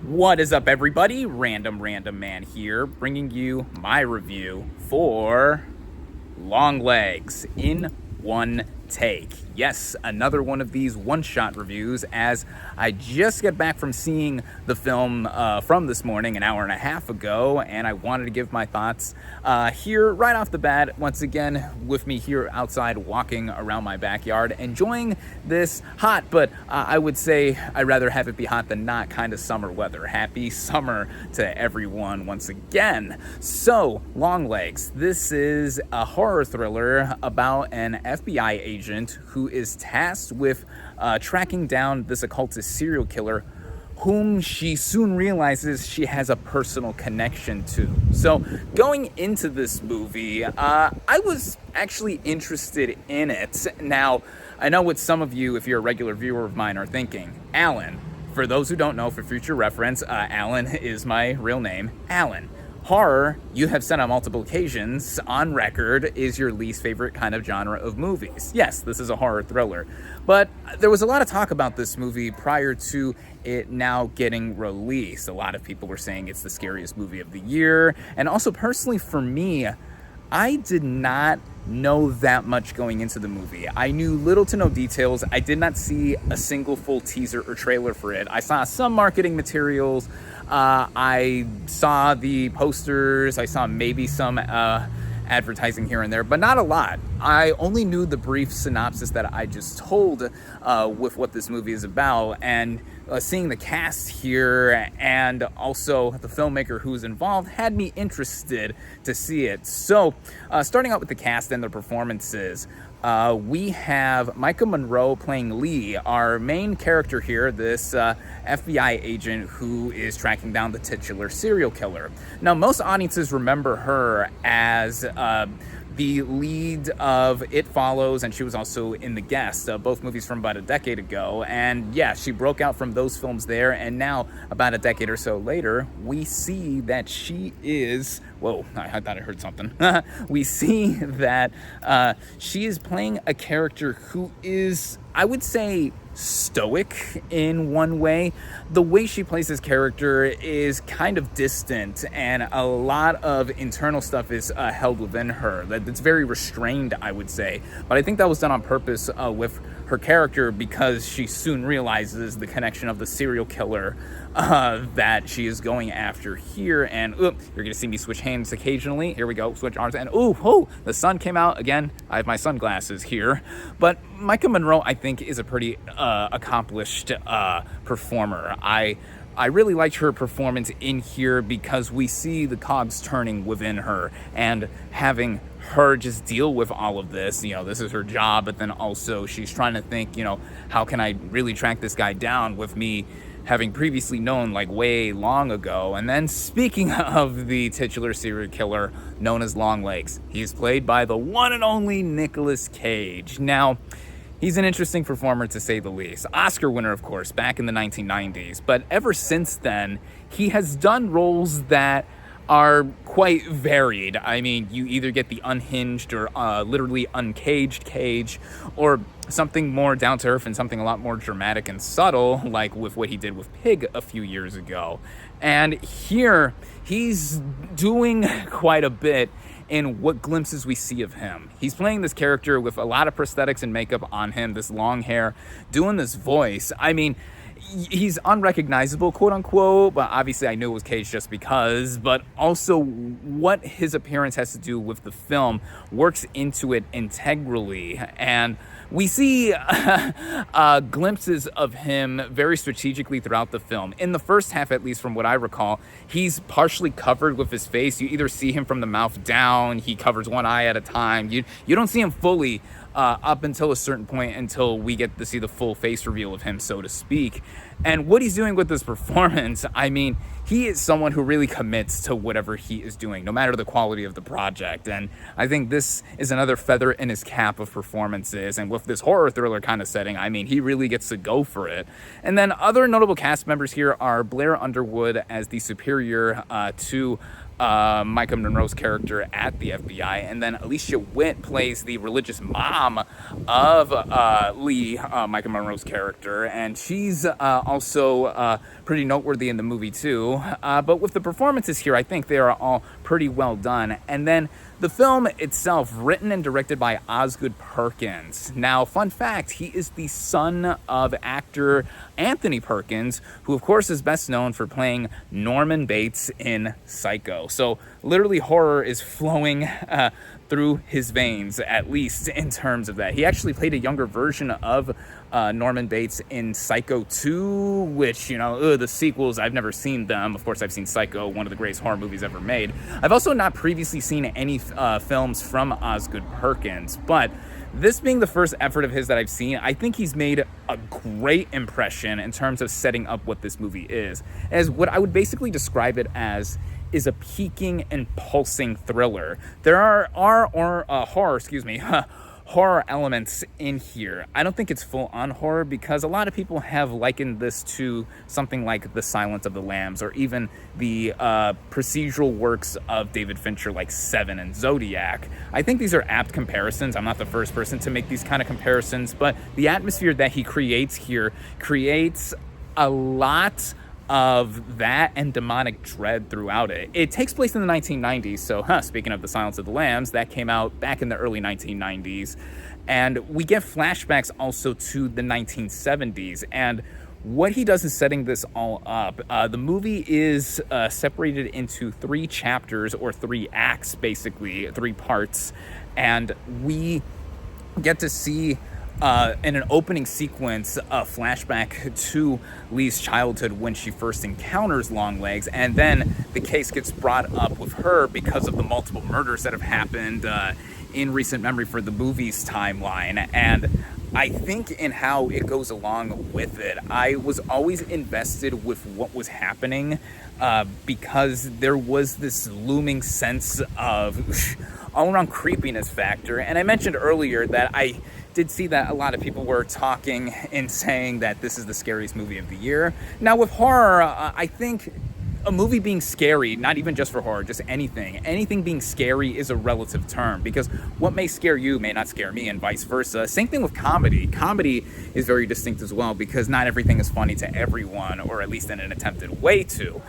What is up, everybody? Random Random Man here, bringing you my review for Longlegs in one take. Yes, another one of these one-shot reviews, as I just got back from seeing the film from this morning, an hour and a half ago, and I wanted to give my thoughts here right off the bat. Once again, with me here outside walking around my backyard, enjoying this hot, but I would say I'd rather have it be hot than not kind of summer weather. Happy summer to everyone once again. So, Longlegs. This is a horror thriller about an FBI agent who is tasked with tracking down this occultist serial killer whom she soon realizes she has a personal connection to. So going into this movie, I was actually interested in it. Now, I know what some of you, if you're a regular viewer of mine, are thinking. Alan. For those who don't know, for future reference, Alan is my real name, Alan. Horror, you have said on multiple occasions, on record, is your least favorite kind of genre of movies. Yes, this is a horror thriller. But there was a lot of talk about this movie prior to it now getting released. A lot of people were saying it's the scariest movie of the year. And also, personally, for me, I did not know that much going into the movie. I knew little to no details. I did not see a single full teaser or trailer for it. I saw some marketing materials. I saw the posters. I saw maybe some advertising here and there, but not a lot. I only knew the brief synopsis that I just told with what this movie is about, and seeing the cast here and also the filmmaker who's involved had me interested to see it. So, starting out with the cast and the performances, we have Micah Monroe playing Lee, our main character here, this FBI agent who is tracking down the titular serial killer. Now, most audiences remember her as the lead of It Follows, and she was also in The Guest, both movies from about a decade ago. And yeah, she broke out from those films there, and now, about a decade or so later, we see that she is... Whoa, I thought I heard something. We see that she is playing a character who is, I would say, stoic in one way. The way she plays this character is kind of distant, and a lot of internal stuff is held within her. That's very restrained, I would say. But I think that was done on purpose with her character, because she soon realizes the connection of the serial killer that she is going after here. And you're gonna see me switch hands occasionally. Here we go, switch arms, and the sun came out again. I have my sunglasses here. But Micah Monroe, I think, is a pretty accomplished performer. I really liked her performance in here because we see the cogs turning within her, and having her just deal with all of this. You know, this is her job, but then also she's trying to think, you know, how can I really track this guy down, with me having previously known like way long ago. And then, speaking of the titular serial killer known as Longlegs, he's played by the one and only Nicolas Cage. Now, he's an interesting performer, to say the least. Oscar winner, of course, back in the 1990s. But ever since then, he has done roles that are quite varied. I mean, you either get the unhinged or literally uncaged Cage, or something more down to earth and something a lot more dramatic and subtle, like with what he did with Pig a few years ago. And here, he's doing quite a bit in what glimpses we see of him. He's playing this character with a lot of prosthetics and makeup on him, this long hair, doing this voice. I mean, he's unrecognizable, quote unquote, but obviously I knew it was Cage just because, but also what his appearance has to do with the film works into it integrally. And we see glimpses of him very strategically throughout the film. In the first half, at least from what I recall, he's partially covered with his face. You either see him from the mouth down, he covers one eye at a time. You don't see him fully up until a certain point, until we get to see the full face reveal of him, so to speak. And what he's doing with this performance, I mean, he is someone who really commits to whatever he is doing, no matter the quality of the project. And I think this is another feather in his cap of performances. And with this horror thriller kind of setting, I mean, he really gets to go for it. And then other notable cast members here are Blair Underwood as the superior to Micah Monroe's character at the FBI, and then Alicia Witt plays the religious mom of Lee, Micah Monroe's character, and she's also pretty noteworthy in the movie too. But with the performances here, I think they are all pretty well done. And then the film itself, written and directed by Osgood Perkins. Now, fun fact, he is the son of actor Anthony Perkins, who of course is best known for playing Norman Bates in Psycho. So literally horror is flowing through his veins, at least in terms of that. He actually played a younger version of Norman Bates in Psycho 2, which, the sequels, I've never seen them. Of course, I've seen Psycho, one of the greatest horror movies ever made. I've also not previously seen any films from Osgood Perkins, but this being the first effort of his that I've seen, I think he's made a great impression in terms of setting up what this movie is. As what I would basically describe it as is a peaking and pulsing thriller. There are horror elements in here. I don't think it's full-on horror because a lot of people have likened this to something like The Silence of the Lambs or even the procedural works of David Fincher like Seven and Zodiac. I think these are apt comparisons. I'm not the first person to make these kind of comparisons, but the atmosphere that he creates here creates a lot of that and demonic dread throughout it. It takes place in the 1990s, so speaking of The Silence of the Lambs, that came out back in the early 1990s, and we get flashbacks also to the 1970s, and what he does is setting this all up. The movie is separated into 3 chapters, or 3 acts, basically, 3 parts, and we get to see in an opening sequence, a flashback to Lee's childhood when she first encounters Longlegs, and then the case gets brought up with her because of the multiple murders that have happened in recent memory for the movie's timeline. And I think in how it goes along with it, I was always invested with what was happening because there was this looming sense of all-around creepiness factor. And I mentioned earlier that I did see that a lot of people were talking and saying that this is the scariest movie of the year. Now with horror, I think a movie being scary, not even just for horror, just anything being scary is a relative term, because what may scare you may not scare me and vice versa. Same thing with comedy. Comedy is very distinct as well, because not everything is funny to everyone, or at least in an attempted way to.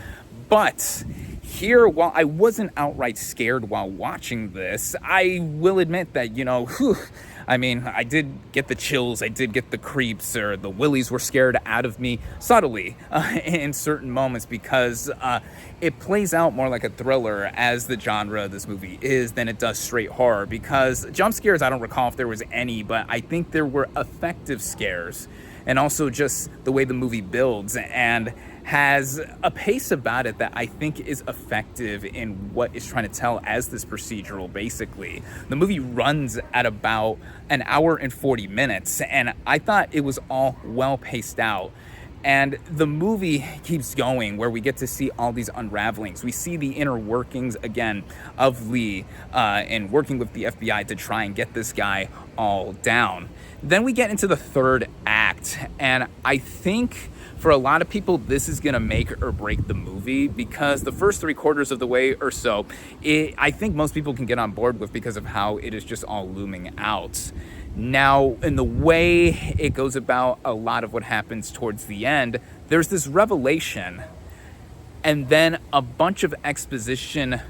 But here, while I wasn't outright scared while watching this, I will admit that, I did get the chills, I did get the creeps, or the willies were scared out of me subtly in certain moments, because it plays out more like a thriller as the genre of this movie is than it does straight horror, because jump scares, I don't recall if there was any, but I think there were effective scares, and also just the way the movie builds and has a pace about it that I think is effective in what it's trying to tell as this procedural, basically. The movie runs at about an hour and 40 minutes, and I thought it was all well paced out. And the movie keeps going, where we get to see all these unravelings. We see the inner workings, again, of Lee and working with the FBI to try and get this guy all down. Then we get into the third act, and I think for a lot of people, this is going to make or break the movie, because the first 3/4 of the way or so, I think most people can get on board with, because of how it is just all looming out. Now, in the way it goes about a lot of what happens towards the end, there's this revelation, and then a bunch of exposition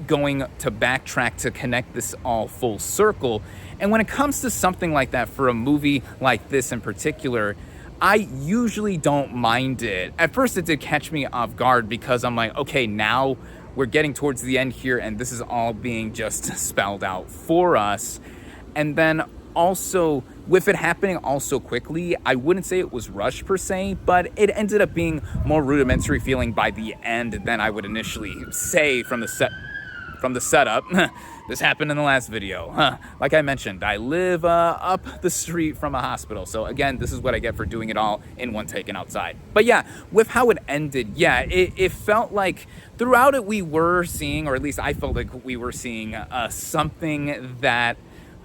going to backtrack to connect this all full circle. And when it comes to something like that, for a movie like this in particular, I usually don't mind it. At first it did catch me off guard, because I'm like, okay, now we're getting towards the end here and this is all being just spelled out for us. And then also, with it happening all so quickly, I wouldn't say it was rushed per se, but it ended up being more rudimentary feeling by the end than I would initially say from the setup. This happened in the last video. Like I mentioned, I live up the street from a hospital. So again, this is what I get for doing it all in one take and outside. But yeah, with how it ended, yeah, it felt like throughout it we were seeing, or at least I felt like we were seeing something that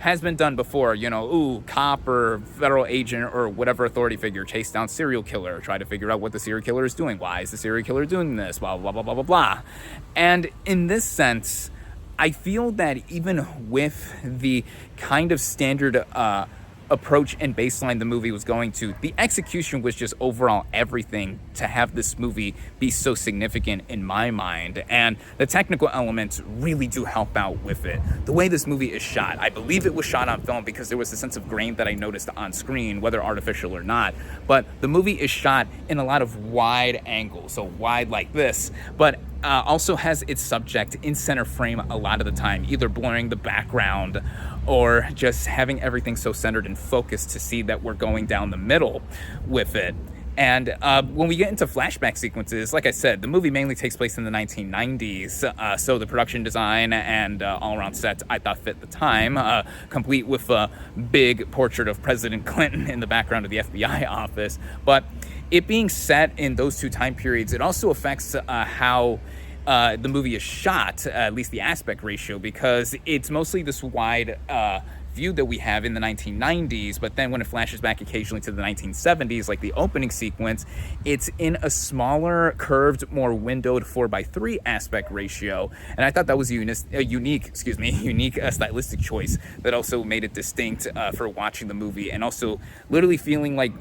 has been done before. Ooh, cop or federal agent or whatever authority figure chase down serial killer, try to figure out what the serial killer is doing. Why is the serial killer doing this? Blah, blah, blah, blah, blah, blah. And in this sense, I feel that even with the kind of standard approach and baseline the movie was going to, the execution was just overall everything to have this movie be so significant in my mind. And the technical elements really do help out with it. The way this movie is shot, I believe it was shot on film because there was a sense of grain that I noticed on screen, whether artificial or not. But the movie is shot in a lot of wide angles, so wide like this, but also has its subject in center frame a lot of the time, either blurring the background or just having everything so centered and focused to see that we're going down the middle with it. And when we get into flashback sequences, like I said, the movie mainly takes place in the 1990s, so the production design and all-around sets I thought fit the time, complete with a big portrait of President Clinton in the background of the FBI office. But it being set in those two time periods, it also affects how the movie is shot, at least the aspect ratio, because it's mostly this wide view that we have in the 1990s, but then when it flashes back occasionally to the 1970s, like the opening sequence, it's in a smaller, curved, more windowed 4:3 aspect ratio. And I thought that was a unique stylistic choice that also made it distinct for watching the movie, and also literally feeling like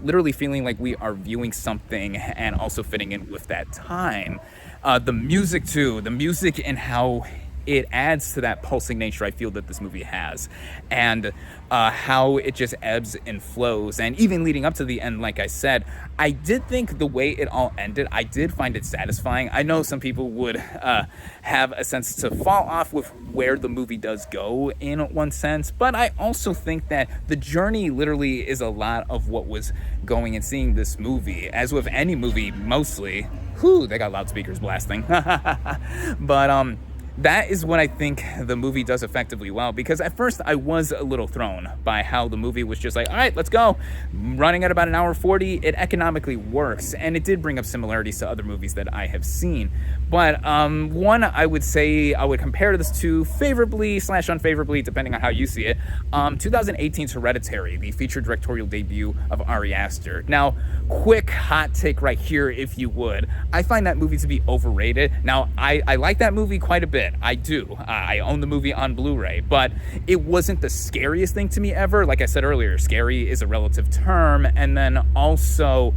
we are viewing something and also fitting in with that time. The music too, and how it adds to that pulsing nature I feel that this movie has, and how it just ebbs and flows. And even leading up to the end, like I said, I did think the way it all ended, I did find it satisfying. I know some people would have a sense to fall off with where the movie does go in one sense, but I also think that the journey literally is a lot of what was going and seeing this movie. As with any movie, mostly, they got loudspeakers blasting. But that is what I think the movie does effectively well, because at first I was a little thrown by how the movie was just like, all right, let's go. Running at about an hour 40, it economically works, and it did bring up similarities to other movies that I have seen. But one I would say I would compare this to favorably/unfavorably, depending on how you see it, 2018's Hereditary, the feature directorial debut of Ari Aster. Now, quick hot take right here, if you would. I find that movie to be overrated. Now, I like that movie quite a bit. I do. I own the movie on Blu-ray, but it wasn't the scariest thing to me ever. Like I said earlier, scary is a relative term, and then also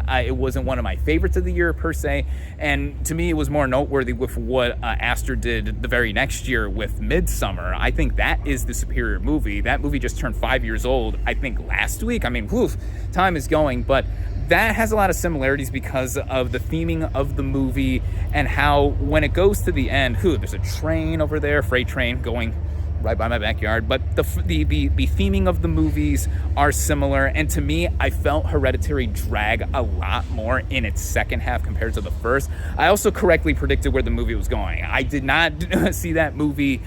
it wasn't one of my favorites of the year per se, and to me it was more noteworthy with what Aster did the very next year with Midsummer. I think that is the superior movie. That movie just turned 5 years old, I think, last week. I mean, time is going, but that has a lot of similarities because of the theming of the movie and how when it goes to the end, there's a train over there, freight train going right by my backyard, but the theming of the movies are similar, and to me, I felt Hereditary drag a lot more in its second half compared to the first. I also correctly predicted where the movie was going. I did not see that movie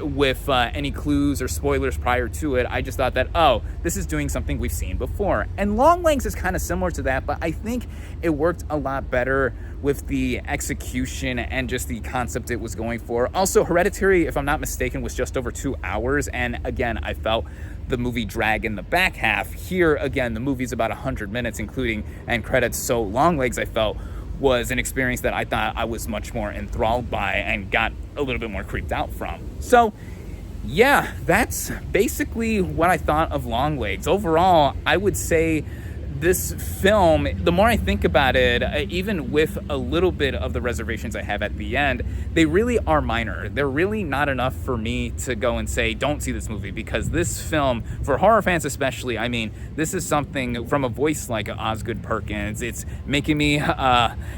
with any clues or spoilers prior to it. I just thought that, this is doing something we've seen before. And Longlegs is kind of similar to that, but I think it worked a lot better with the execution and just the concept it was going for. Also, Hereditary, if I'm not mistaken, was just over 2 hours, and again, I felt the movie drag in the back half. Here, again, the movie's about 100 minutes, including end credits, so Longlegs, I felt, was an experience that I thought I was much more enthralled by and got a little bit more creeped out from. So, yeah, that's basically what I thought of Longlegs. Overall, I would say this film, the more I think about it, even with a little bit of the reservations I have at the end, they really are minor. They're really not enough for me to go and say, don't see this movie, because this film, for horror fans especially, I mean, this is something from a voice like Osgood Perkins. It's making me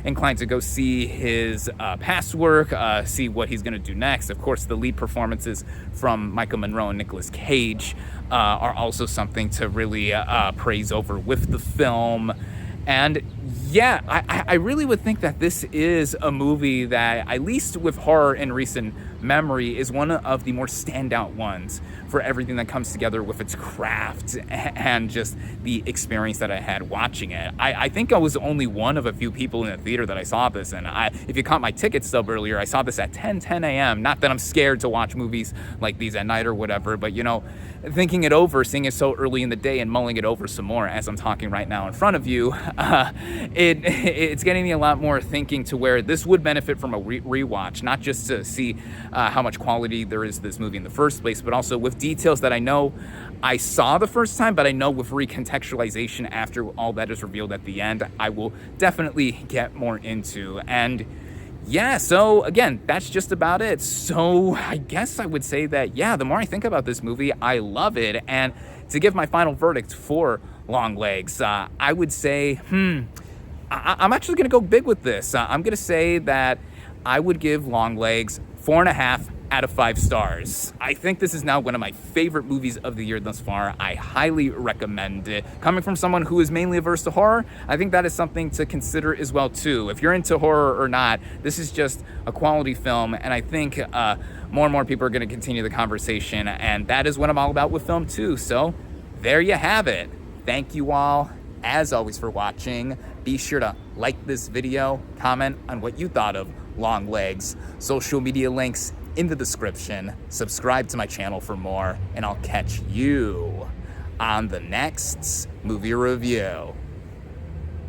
inclined to go see his past work, see what he's going to do next. Of course, the lead performances from Michael Monroe and Nicolas Cage are also something to really praise over with the film. And Yeah, I really would think that this is a movie that, at least with horror in recent memory, is one of the more standout ones for everything that comes together with its craft and just the experience that I had watching it. I think I was only one of a few people in the theater that I saw this, and if you caught my ticket stub earlier, I saw this at 10 a.m. Not that I'm scared to watch movies like these at night or whatever, but thinking it over, seeing it so early in the day and mulling it over some more as I'm talking right now in front of you, it's getting me a lot more thinking to where this would benefit from a rewatch, not just to see how much quality there is to this movie in the first place, but also with details that I know I saw the first time, but I know with recontextualization after all that is revealed at the end, I will definitely get more into. And yeah, so again, that's just about it. So I guess I would say that, yeah, the more I think about this movie, I love it. And to give my final verdict for Longlegs, I would say, I'm actually going to go big with this. I'm going to say that I would give Longlegs 4.5 out of 5 stars. I think this is now one of my favorite movies of the year thus far. I highly recommend it. Coming from someone who is mainly averse to horror, I think that is something to consider as well too. If you're into horror or not, this is just a quality film, and I think more and more people are going to continue the conversation, and that is what I'm all about with film too. So there you have it. Thank you all, as always, for watching. Be sure to like this video, comment on what you thought of Longlegs, social media links in the description, subscribe to my channel for more, and I'll catch you on the next movie review.